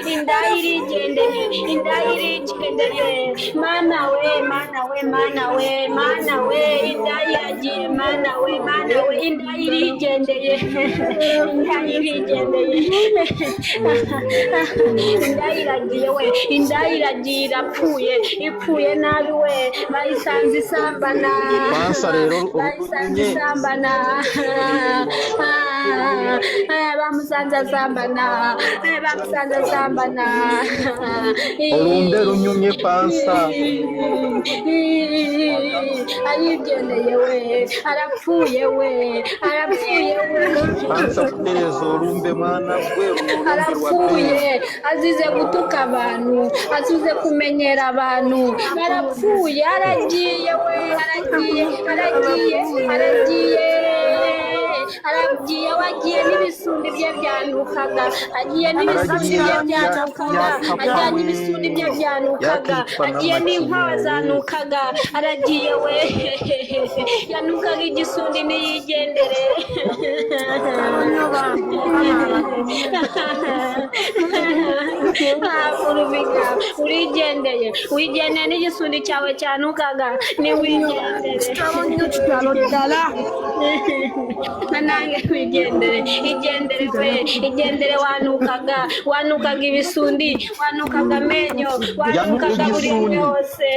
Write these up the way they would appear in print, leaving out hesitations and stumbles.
indayirigendeye mana we indayiragiye mana we indayirigendeye indayiragiye we indayiragiye ipfuye nabi we bayisanze isambana bamusanze asambana urumbe runyumye pansa arigendeye we arapfuye we pansa kuterezo urumbe mana gwe arapfuye azize gutuka abantu azize kumenyera abantu arapfuye aragiye we aragiye wagiye n'ibisundi bye byanukaga agiye n'ibisundi bye byanukaga agiye n'inkwawa zanukaga aragiye we yanukaga igisundi niyigendere wigendeye n'igisundi cyawe cyanukaga niwigendere nange igendere wanukaga ibisundi wanukaga amenyo wanukaga buri hose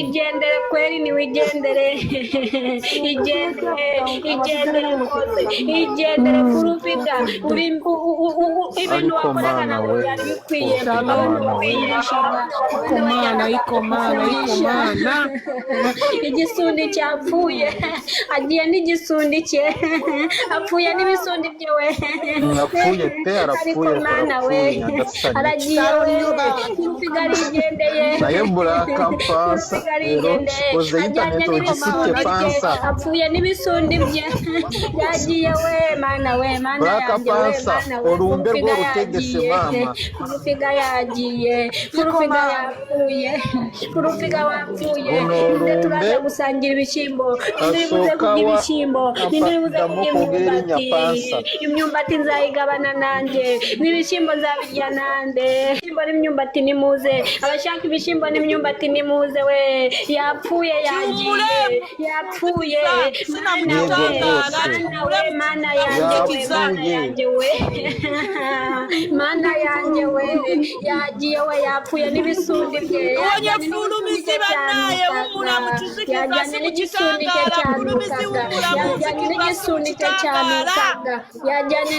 igendere kweri niwigendere igendere kurupiga ibintu wakoraga ntabwo byari bikwiye igisundi cyapfuye agiye n'igisundi cye apfuye n'ibisundi bye we ariko mana we aragiye we kurupiga arigendeye apfuye n'ibisundi bye yagiye we mana yanjye we urumbe rwo rutegese mama kurupiga yagiye kurupiga wapfuye turaza gusangira ibishyimbo imyumbati nzayigabana nanjye n'ibishyimbo nzabirya nande ibishyimbo n'imyumbati nimuze abashaka ibishyimbo n'imyumbati nimuze we yapfuye mana yanjye we yagiye we yapfuye n'ibisundi bye yajyanye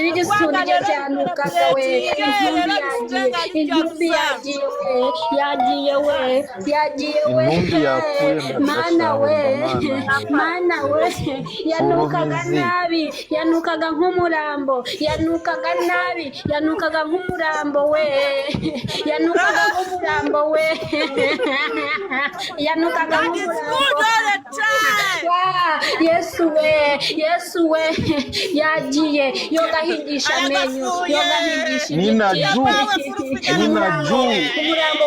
n'igisundi cye cyanukaga we intumbi yagiye we mana we yanukaga nabi yanukaga nk'umurambo we Yesu we yagiye yogahingisha amenyo umurambo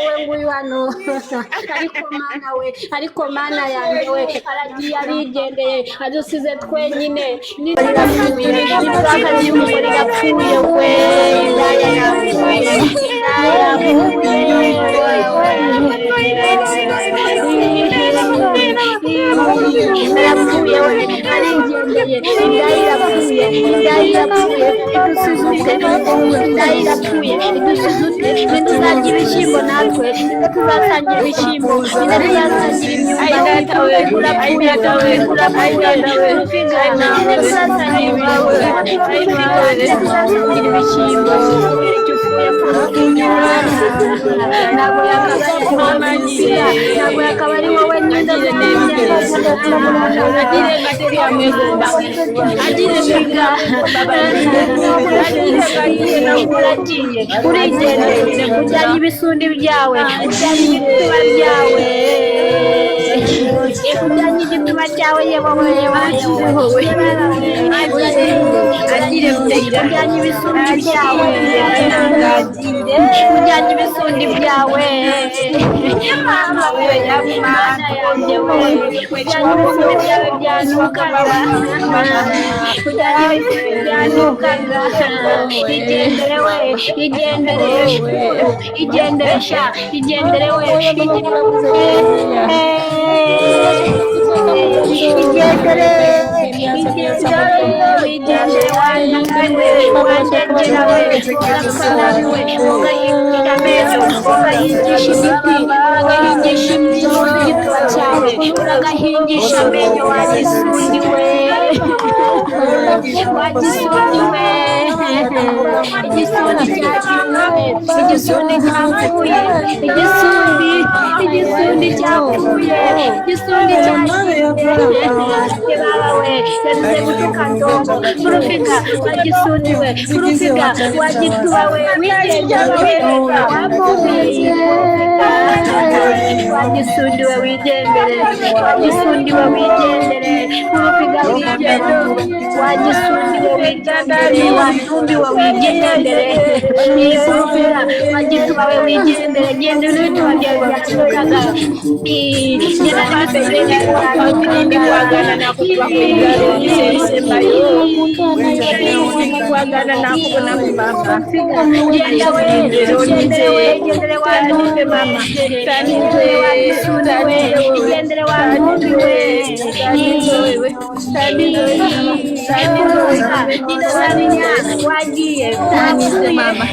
we nguyu hano ariko mana yanjye we aragiye arigendeye adusize twenyine yapfuye we ntituzagira ibishyimbo natwe tuzasangira ibishyimbo ntabwo yakaba ari wowe urigendeye kujyanye ibisundi byawe ujyanye ibituba byawe ujyanye igituba cyawe ujyanye ibisundi byawe ujyanye ibisundi byawe mama we mana yanjye we ujyanye ibisundi byawe byanukaga ujyanye ibisundi byanukaga igendere we igendere sha igendere we igendere wandegera we urakarabiwe ugahingisha amenyo ugahingisha imiti ugahingisha igituba cyawe uragahingisha amenyo wagisundi we wagisundi we igisundi cyagiwe igisundi cyapfuye igisundi cyapfuye igisundi cyagiye baba we yazize gutuka ndongo kurufika wagisundi we kurufika wagituba we wigendera we wamubiye wagisundi we wigendere wagisundi we wigendere kurufika wigendere wagisundi we wigendere watumbi we wigendere kurufika wagituba we wigendere gendere n'ibituba byawe byatukaga genda n'ibituba kuagana na kuagana na kubona mama genda we gendere wanumbe mama gendere wagisundi we gendere wanumbe we nidozaminya wagiye mama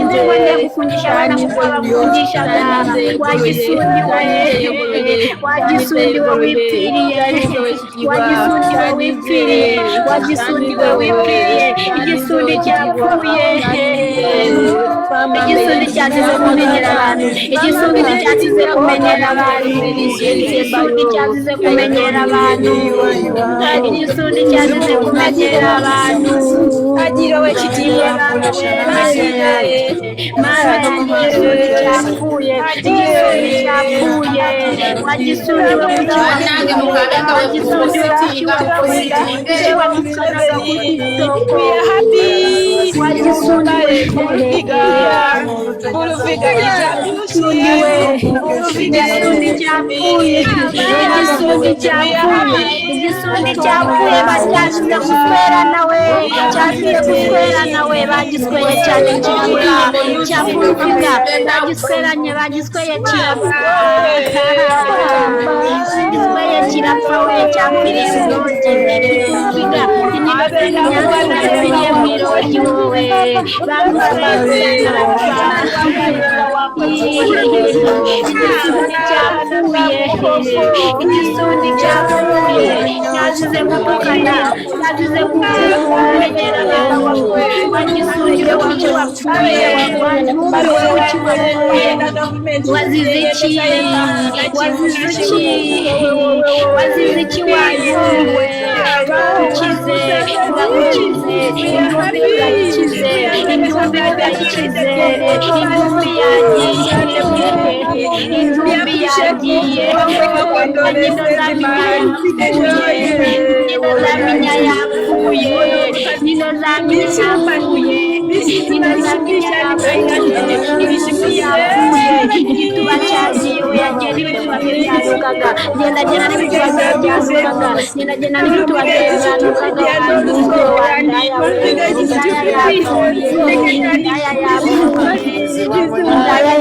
nzibone kufundisha abana kufundisha wagisundi we wagisundi we wipfiriye wagisundi we wipfiriye wagisundi we wipfiriye igisundi cyapfuye igisundi cyazize kumenyera abantu igisundi cyazize kumenyera abantu igisundi cyazize kumenyera abantu igisundi cyazize kumenyera abantu agira we kigiye cyapfuye cyapfuye wagisundi we wagisundi we igisundi cyapfuye bacyashyize guswerana we cyashyize guswerana we bagisweye cyane kirapfa cyapfurufiga bagisweranye bagisweye kirapfa bagisweye kirapfa we cyapfiriye murogi figa inibapfiriye murogi wowe bamusweye kirapfa igisundi cyapfuye igisundi cyapfuye cyazize gutukana cyazize kumenyera abantu wagisundi we kuki wapfuye wazize iki wazize iki waziwe ukize uragukize intumbi urayikize intumbi urayikize intumbi yagiye intumbi yagiye ninozaminya yapfuye ninozaminya yapfuye igituba cyagiwe yagiye n'ibituba bye byanukaga gendagenda n'ibituba bye byanukaga gendagenda n'ibituba bye byanukaga wanduze wandaya indaya yapfuye indaya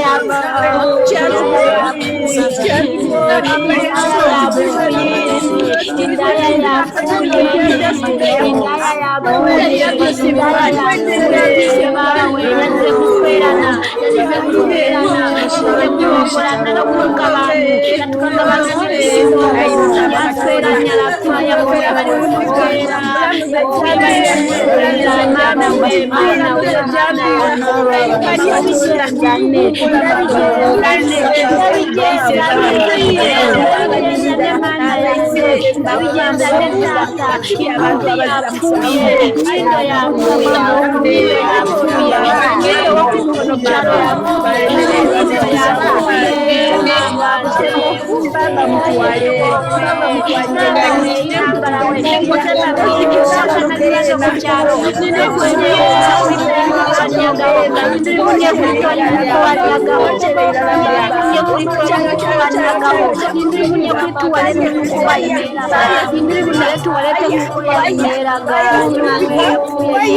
Hinduribunye kwitorera kukubaniragaho, hinduribunye kwitorera kukubaniragaho, hinduribunye kwituwarete kukubaniriraga, hinduribunye tuwarete kukubaniriraga. Yapfuye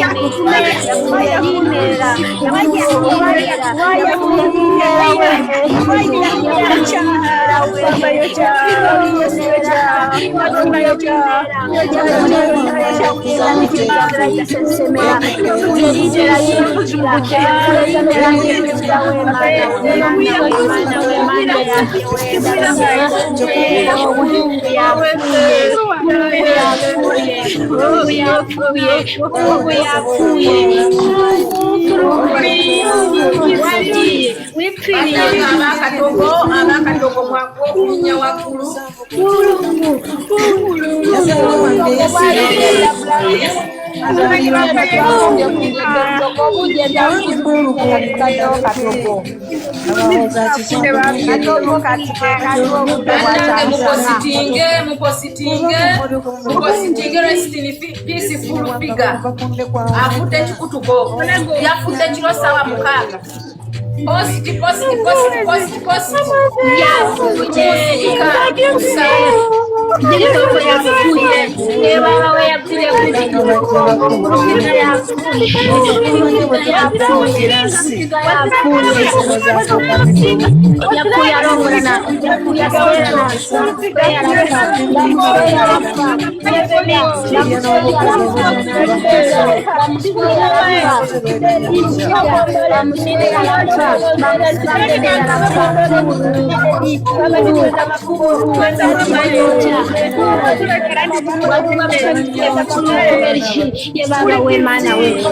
yinera, yapfuye yinera, yapfuye yinera, yapfuye yinera we, mupositinge rest in peace full figure afute chikutuko yafunde chilo sawa mukaga post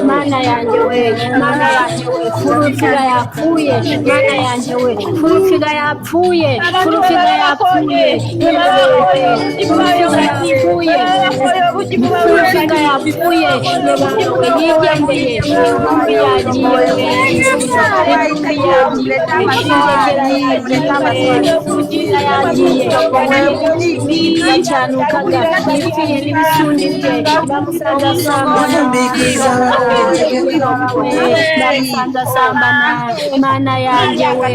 mana yanjye we, furufiga yapfuye, mana yanjye we, furufiga yapfuye, furufiga yapfuye, furufiga yapfuye, yigendeye, intumbi yagiye, yacanukaga yipfiye n'ibisundi bye, bamusanze asambana, mana yanjye we,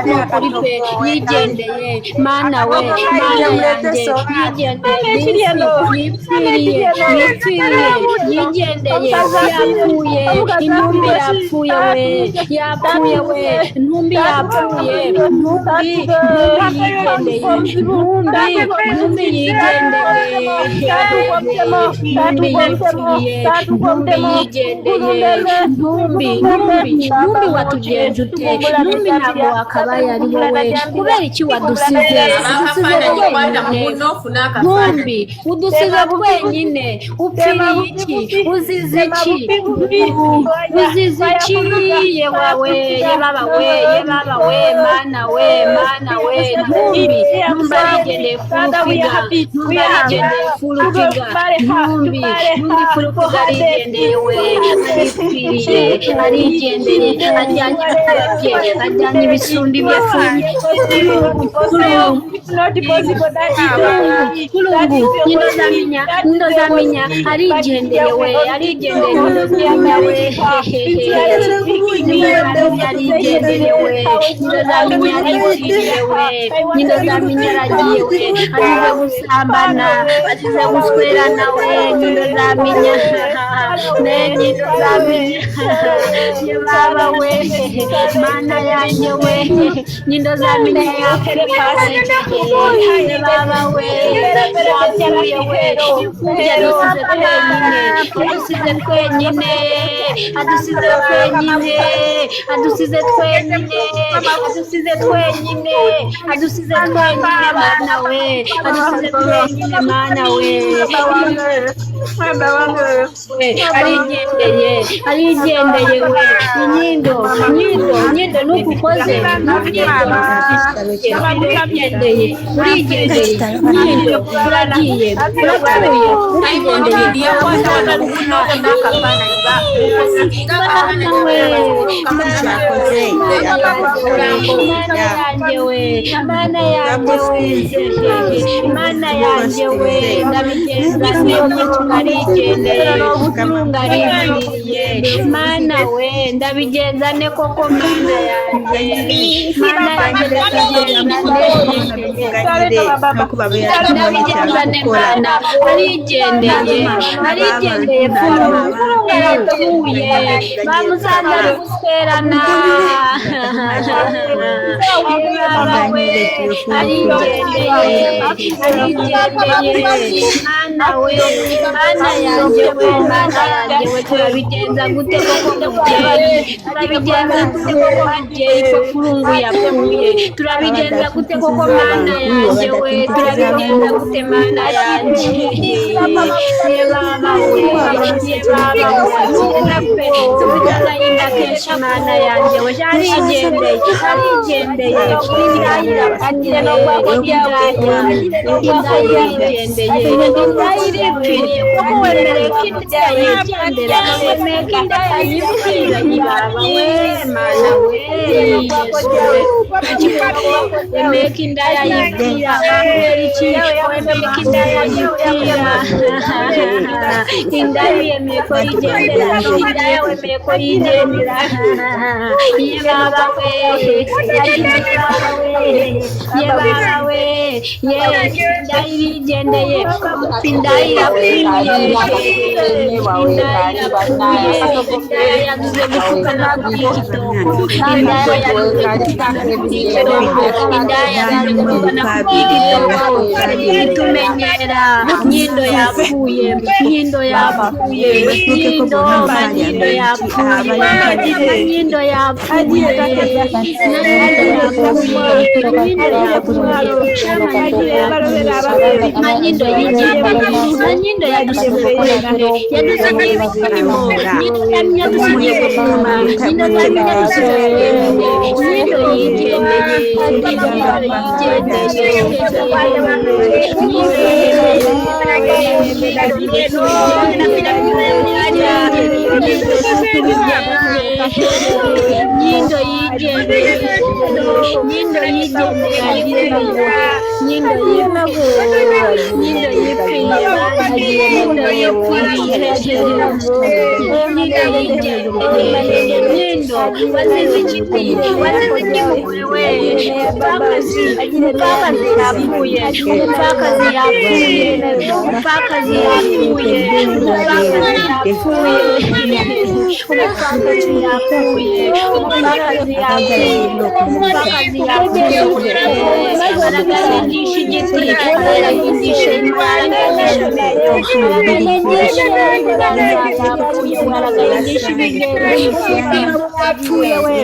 nukuri pe yigendeye, mana we, mana yanjye yigendeye, yipfiriye, yigendeye, yapfuye, intumbi yapfuye we, yapfuye we, intumbi yapfuye, intumbi yigendeye, intumbi yigendeye, ntumbi watugenje ute? Ntumbi ntabwo wakabaye ari wowe, kubera iki wadusize? Ntumbi udusize twenyine, upfiriye iki? Uzize iki? Uzize iki? ye wawe, ye baba we, mana we, ntumbi arigendeye furufiga, ntumbi furufiga arigendeye we, arigendeye, ajyanye ibitebye, ajyanye ibisundi bye, Ndozamenya arigendeye we, arigendeye, Ndozamenya we, arigendeye we, Ndozamenya aripfiriye we, Ndozamenya aragiye we, azize gusambana, azize guswerana we, Ndozamenya ye baba we, mana yanjye we, Ndozamenya yapfuye ye baba we, yapfuye we, imfubyi adusize twenyine, adusize twenyine, mana we, adusize twenyine, mana we, arigendeye we, inyindo nukukoze, urigendeye, inyindo uragiye, urapfuye, urigendeye, mana yanjye we, ndabigenza ngarigendeye ngarikwiriye mana we ndabigenzane koko mana yanjye mana yanjye ndabigenzane mana arigendeye furunga yapfuye bamusanze ari gutwerana arigendeye mana we mana yanjye we turabigenza gute koko mubyeyi turabigenza gute koko mubyeyi ko furungu yapfuye turabigenza gute koko mana yanjye we turabigenza gute mana yanjye ye baba we ye baba we turape tubigazayinda kenshi mana yanjye we arigendeye indahira agiye no indahiripfiriye kuko wemereye ko indaya yigendera wemeye ko indaya yipfira nyibaba we mana we yesu wemeye ko indaya yipfira kubera iki wemeye ko indaya yipfira indaya yemeye ko yigendera indaya wemeye ko yigendera ye baba we ye baba we ye indaya irigendeye indaya irapfuye indaya yabuze gutukana ku bw'igitoko indaya yabuze gutukana ku bw'igitoko indaya yabuze gutukana ku bw'igitoko itumenyera nyindo yapfuye nyindo yapfuye nyindo yapfuye nyindo yapfuye manyindo manyindo yadusemukorera yadusigiye ibishyimbo yadusigiye gusoma nyindo yadusigiye nyindo yigendeye nyindo yigendeye nyindo yigendeye nyindo nyindo wazize ikitiri wazize ikimugore we umupfakazi yapfuye umupfakazi yapfuye umupfakazi yapfuye umupfakazi yapfuye umupfakazi yapfuye umupfakazi yapfuye umupfakazi yapfuye baragahindisha igiti baragahindisha baragahindisha ibigero yapfuye we